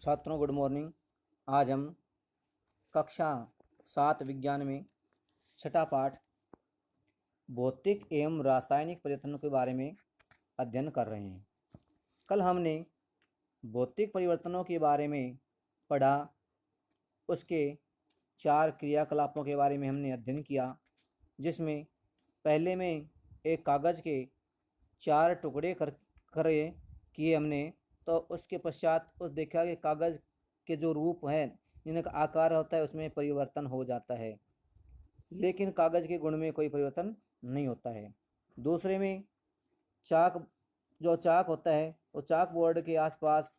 छात्रों good morning. आज हम कक्षा 7 विज्ञान में छठा पाठ भौतिक एवं रासायनिक परिवर्तनों के बारे में अध्ययन कर रहे हैं। कल हमने भौतिक परिवर्तनों के बारे में पढ़ा, उसके 4 क्रियाकलापों के बारे में हमने अध्ययन किया, जिसमें पहले में एक कागज़ के 4 टुकड़े करे किए हमने। तो उसके पश्चात उस देखा कि कागज़ के जो रूप हैं, जिनका आकार होता है, उसमें परिवर्तन हो जाता है, लेकिन कागज़ के गुण में कोई परिवर्तन नहीं होता है। दूसरे में चाक होता है, वो चाक बोर्ड के आसपास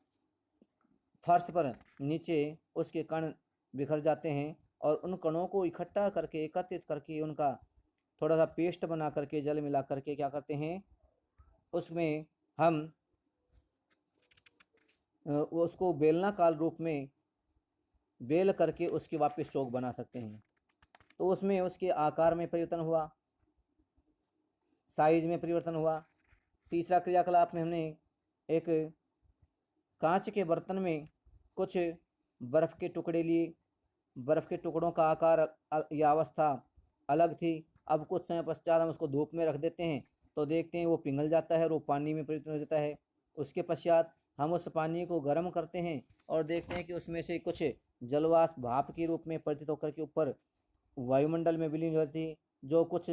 फर्श पर नीचे उसके कण बिखर जाते हैं और उन कणों को इकट्ठा करके एकत्रित करके उनका थोड़ा सा पेस्ट बना करके जल मिला करके क्या करते हैं, उसमें हम उसको बेलनाकार रूप में बेल करके उसकी वापस चौक बना सकते हैं। तो उसमें उसके आकार में परिवर्तन हुआ, साइज में परिवर्तन हुआ। तीसरा क्रियाकलाप में हमने एक कांच के बर्तन में कुछ बर्फ़ के टुकड़े लिए। बर्फ़ के टुकड़ों का आकार या अवस्था अलग थी। अब कुछ समय पश्चात हम उसको धूप में रख देते हैं तो देखते हैं वो पिघल जाता है और वो पानी में परिवर्तन हो जाता है। उसके पश्चात हम उस पानी को गर्म करते हैं और देखते हैं कि उसमें से कुछ जलवाष्प भाप के रूप में परिवर्तित होकर के ऊपर वायुमंडल में विलीन हो जाती है, जो कुछ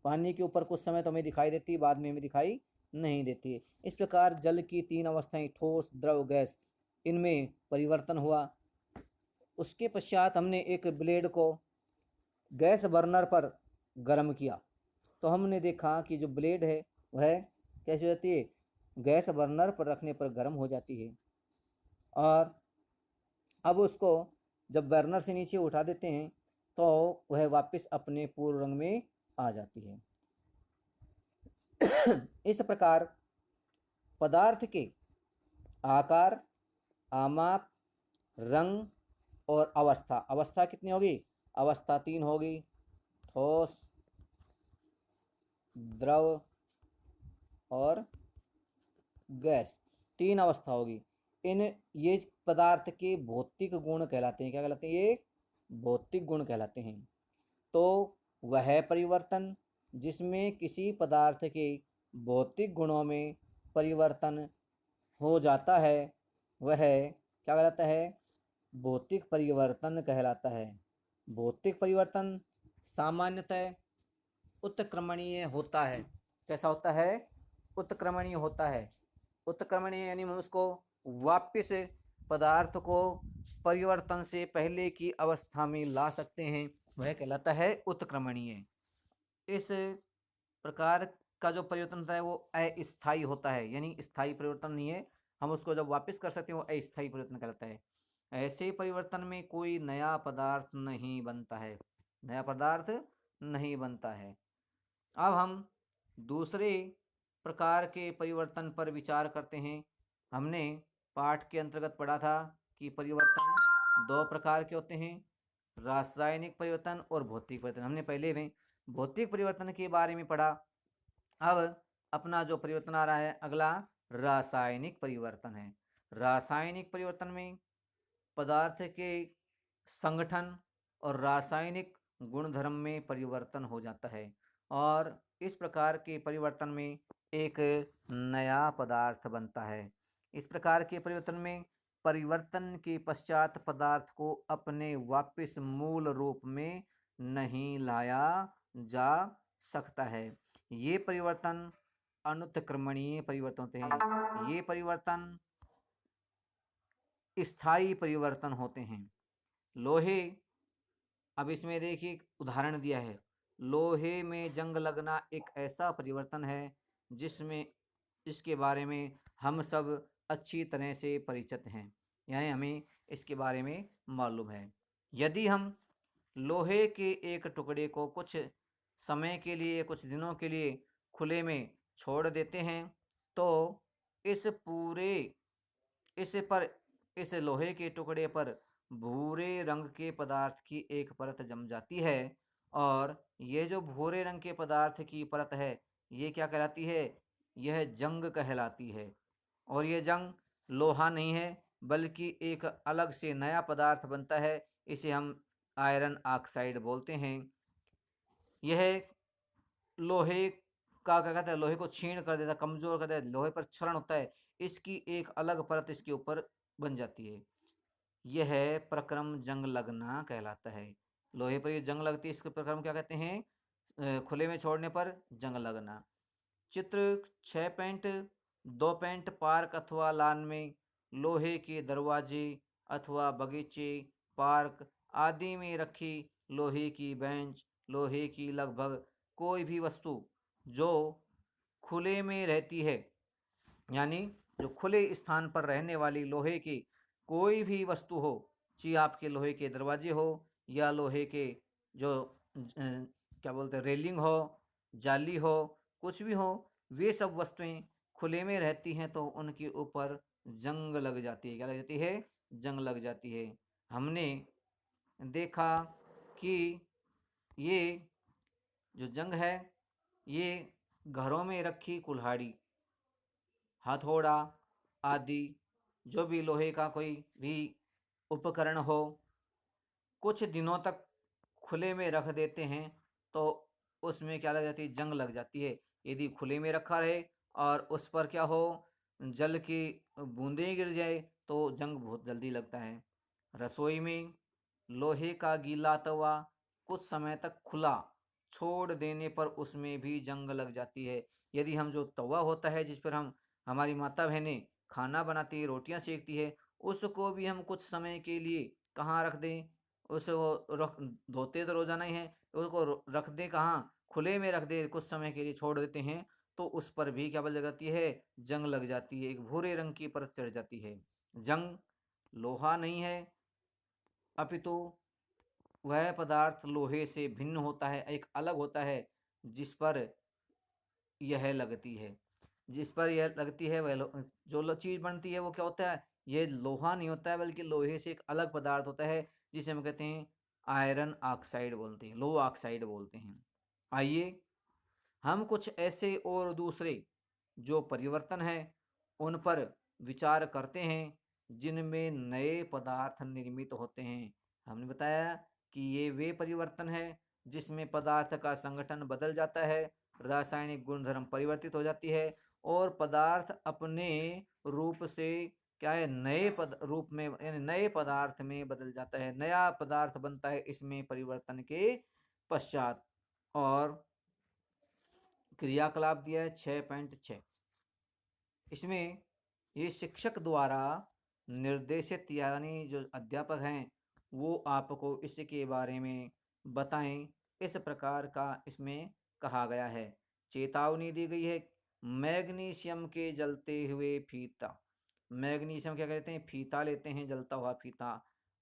पानी के ऊपर कुछ समय तो हमें दिखाई देती है, बाद में हमें दिखाई नहीं देती है। इस प्रकार जल की 3 अवस्थाएं, ठोस, द्रव, गैस, इनमें परिवर्तन हुआ। उसके पश्चात हमने एक ब्लेड को गैस बर्नर पर गर्म किया तो हमने देखा कि जो ब्लेड है वह कैसे हो जाती है, गैस बर्नर पर रखने पर गर्म हो जाती है। और अब उसको जब बर्नर से नीचे उठा देते हैं तो वह वापस अपने पूर्व रंग में आ जाती है। इस प्रकार पदार्थ के आकार, आमाप, रंग और अवस्था कितनी होगी? अवस्था 3 होगी, ठोस, द्रव और गैस, 3 अवस्था होगी। ये पदार्थ के भौतिक गुण कहलाते हैं। क्या कहलाते हैं? ये भौतिक गुण कहलाते हैं। तो वह परिवर्तन जिसमें किसी पदार्थ के भौतिक गुणों में परिवर्तन हो जाता है वह क्या कहलाता है? भौतिक परिवर्तन कहलाता है। भौतिक परिवर्तन सामान्यतः उत्क्रमणीय होता है। कैसा होता है? उत्क्रमणीय होता है। उत्क्रमणीय यानी हम उसको वापस पदार्थ को परिवर्तन से पहले की अवस्था में ला सकते हैं, वह कहलाता है उत्क्रमणीय। इस प्रकार का जो परिवर्तन होता है वो अस्थायी होता है, यानी स्थायी परिवर्तन नहीं है। हम उसको जब वापस कर सकते हैं वो अस्थायी परिवर्तन कहलाता है। ऐसे परिवर्तन में कोई नया पदार्थ नहीं बनता है, नया पदार्थ नहीं बनता है। अब हम दूसरे प्रकार के परिवर्तन पर विचार करते हैं। हमने पाठ के अंतर्गत पढ़ा था कि परिवर्तन 2 प्रकार के होते हैं, रासायनिक परिवर्तन और भौतिक परिवर्तन। हमने पहले में भौतिक परिवर्तन के बारे में पढ़ा। अब अपना जो परिवर्तन आ रहा है अगला, रासायनिक परिवर्तन है। रासायनिक परिवर्तन में पदार्थ के संगठन और रासायनिक गुणधर्म में परिवर्तन हो जाता है और इस प्रकार के परिवर्तन में एक नया पदार्थ बनता है। इस प्रकार के परिवर्तन में परिवर्तन के पश्चात पदार्थ को अपने वापस मूल रूप में नहीं लाया जा सकता है। ये परिवर्तन अनुत्क्रमणीय परिवर्तन होते हैं। ये परिवर्तन स्थायी परिवर्तन होते हैं। लोहे, अब इसमें देखिए उदाहरण दिया है, लोहे में जंग लगना एक ऐसा परिवर्तन है जिसमें इसके बारे में हम सब अच्छी तरह से परिचित हैं, यानी हमें इसके बारे में मालूम है। यदि हम लोहे के एक टुकड़े को कुछ समय के लिए, कुछ दिनों के लिए खुले में छोड़ देते हैं तो इस लोहे के टुकड़े पर भूरे रंग के पदार्थ की एक परत जम जाती है और ये जो भूरे रंग के पदार्थ की परत है ये क्या कहलाती है? यह जंग कहलाती है। और ये जंग लोहा नहीं है, बल्कि एक अलग से नया पदार्थ बनता है, इसे हम आयरन ऑक्साइड बोलते हैं। यह लोहे का क्या कहते हैं, लोहे को छीण कर देता है, कमजोर कर देता है, लोहे पर क्षरण होता है, इसकी एक अलग परत इसके ऊपर बन जाती है। यह प्रक्रम जंग लगना कहलाता है। लोहे पर ये जंग लगती है, इसके प्रक्रम क्या कहते हैं? खुले में छोड़ने पर जंग लगना। चित्र 6.2 पार्क अथवा लान में लोहे के दरवाजे अथवा बगीचे, पार्क आदि में रखी लोहे की बेंच, लोहे की लगभग कोई भी वस्तु जो खुले में रहती है, यानी जो खुले स्थान पर रहने वाली लोहे की कोई भी वस्तु हो, चाहे आपके लोहे के दरवाजे हो या लोहे के जो क्या बोलते हैं, रेलिंग हो, जाली हो, कुछ भी हो, वे सब वस्तुएं खुले में रहती हैं तो उनके ऊपर जंग लग जाती है। क्या लग जाती है? जंग लग जाती है। हमने देखा कि ये जो जंग है, ये घरों में रखी कुल्हाड़ी, हथौड़ा आदि जो भी लोहे का कोई भी उपकरण हो, कुछ दिनों तक खुले में रख देते हैं तो उसमें क्या लग जाती है? जंग लग जाती है। यदि खुले में रखा रहे और उस पर क्या हो, जल की बूंदें गिर जाए तो जंग बहुत जल्दी लगता है। रसोई में लोहे का गीला तवा कुछ समय तक खुला छोड़ देने पर उसमें भी जंग लग जाती है। यदि हम जो तवा होता है जिस पर हम हमारी माता बहनें खाना बनाती है, रोटियां सेकती है, उसको भी हम कुछ समय के लिए कहाँ रख दें? उसको रख धोते तो रोजाना ही है, उसको रख दें कहाँ? खुले में रख दे, कुछ समय के लिए छोड़ देते हैं तो उस पर भी क्या बल जाती है? जंग लग जाती है, एक भूरे रंग की परत चढ़ जाती है। जंग लोहा नहीं है, अपितु वह पदार्थ लोहे से भिन्न होता है, एक अलग होता है, जिस पर यह लगती है। जिस पर यह लगती है वह जो चीज बनती है वो क्या होता है? ये लोहा नहीं होता है, बल्कि लोहे से एक अलग पदार्थ होता है, जिसे हम कहते हैं आयरन ऑक्साइड बोलते हैं, लो ऑक्साइड बोलते हैं। आइए हम कुछ ऐसे और दूसरे जो परिवर्तन है उन पर विचार करते हैं जिनमें नए पदार्थ निर्मित होते हैं। हमने बताया कि ये वे परिवर्तन है जिसमें पदार्थ का संगठन बदल जाता है, रासायनिक गुणधर्म परिवर्तित हो जाती है और पदार्थ अपने रूप से क्या है, नए रूप में यानी नए पदार्थ में बदल जाता है, नया पदार्थ बनता है इसमें परिवर्तन के पश्चात। और क्रियाकलाप दिया है 6.6। इसमें ये शिक्षक द्वारा निर्देशित, यानी जो अध्यापक हैं वो आपको इसके बारे में बताएं, इस प्रकार का इसमें कहा गया है। चेतावनी दी गई है, मैग्नीशियम के जलते हुए फीता, मैग्नीशियम क्या कहते हैं? फीता लेते हैं, जलता हुआ फीता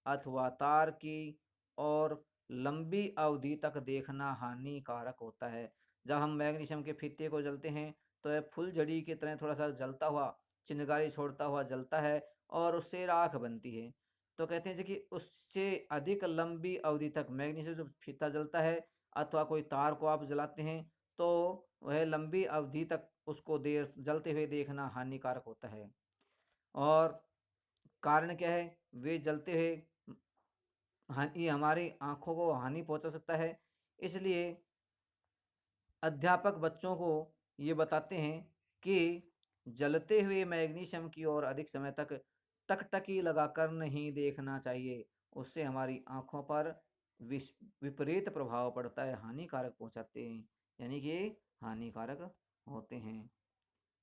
अथवा तार की और लंबी अवधि तक देखना हानिकारक होता है। जब हम मैग्नीशियम के फीते को जलते हैं तो यह फुलझड़ी की तरह थोड़ा सा जलता हुआ, चिंगारी छोड़ता हुआ जलता है और उससे राख बनती है। तो कहते हैं कि उससे अधिक लंबी अवधि तक मैग्नीशियम जो फीता जलता है अथवा कोई तार को आप जलाते हैं तो वह लंबी अवधि तक उसको देर जलते हुए देखना हानिकारक होता है। और कारण क्या है? वे जलते हुए ये हमारी आंखों को हानि पहुंचा सकता है। इसलिए अध्यापक बच्चों को ये बताते हैं कि जलते हुए मैग्नीशियम की ओर अधिक समय तक टकटकी लगाकर नहीं देखना चाहिए, उससे हमारी आंखों पर विपरीत प्रभाव पड़ता है, हानिकारक पहुंचाते हैं, यानी कि हानिकारक होते हैं।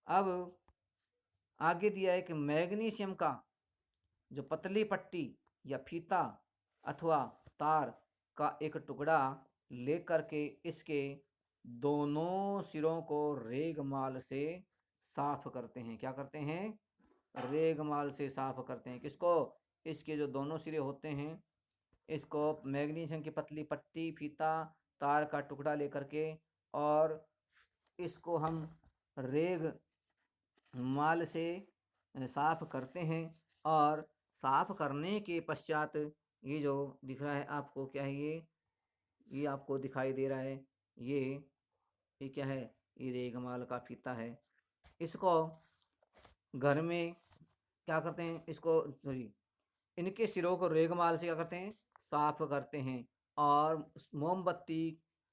अब आगे दिया है कि मैग्नीशियम का जो पतली पट्टी या फीता अथवा तार का एक टुकड़ा लेकर के इसके दोनों सिरों को रेगमाल से साफ करते हैं। क्या करते हैं? रेगमाल से साफ करते हैं। किसको? इसके जो दोनों सिरे होते हैं, इसको मैग्नीशियम की पतली पट्टी, फीता, तार का टुकड़ा लेकर के और इसको हम रेग माल से साफ करते हैं। और साफ करने के पश्चात ये जो दिख रहा है आपको, क्या है ये आपको दिखाई दे रहा है, ये क्या है? ये रेगमाल का फीता है। इसको घर में क्या करते हैं इसको, सॉरी, इनके सिरों को रेगमाल से क्या करते हैं, साफ करते हैं और मोमबत्ती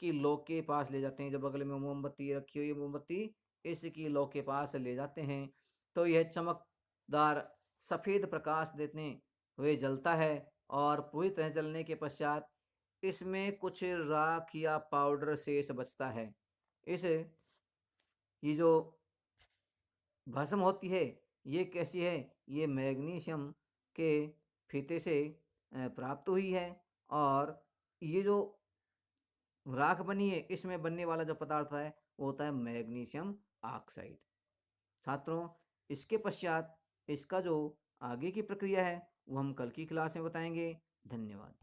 की लो के पास ले जाते हैं। जब बगल में मोमबत्ती रखी हुई है, मोमबत्ती इसकी लो के पास ले जाते हैं तो यह चमकदार सफ़ेद प्रकाश देते हुए जलता है और पूरी तरह जलने के पश्चात इसमें कुछ राख या पाउडर शेष बचता है। इस ये जो भस्म होती है ये कैसी है, ये मैग्नीशियम के फीते से प्राप्त हुई है। और ये जो राख बनी है इसमें बनने वाला जो पदार्थ है वो होता है मैग्नीशियम ऑक्साइड। छात्रों, इसके पश्चात इसका जो आगे की प्रक्रिया है वो हम कल की क्लास में बताएंगे। धन्यवाद।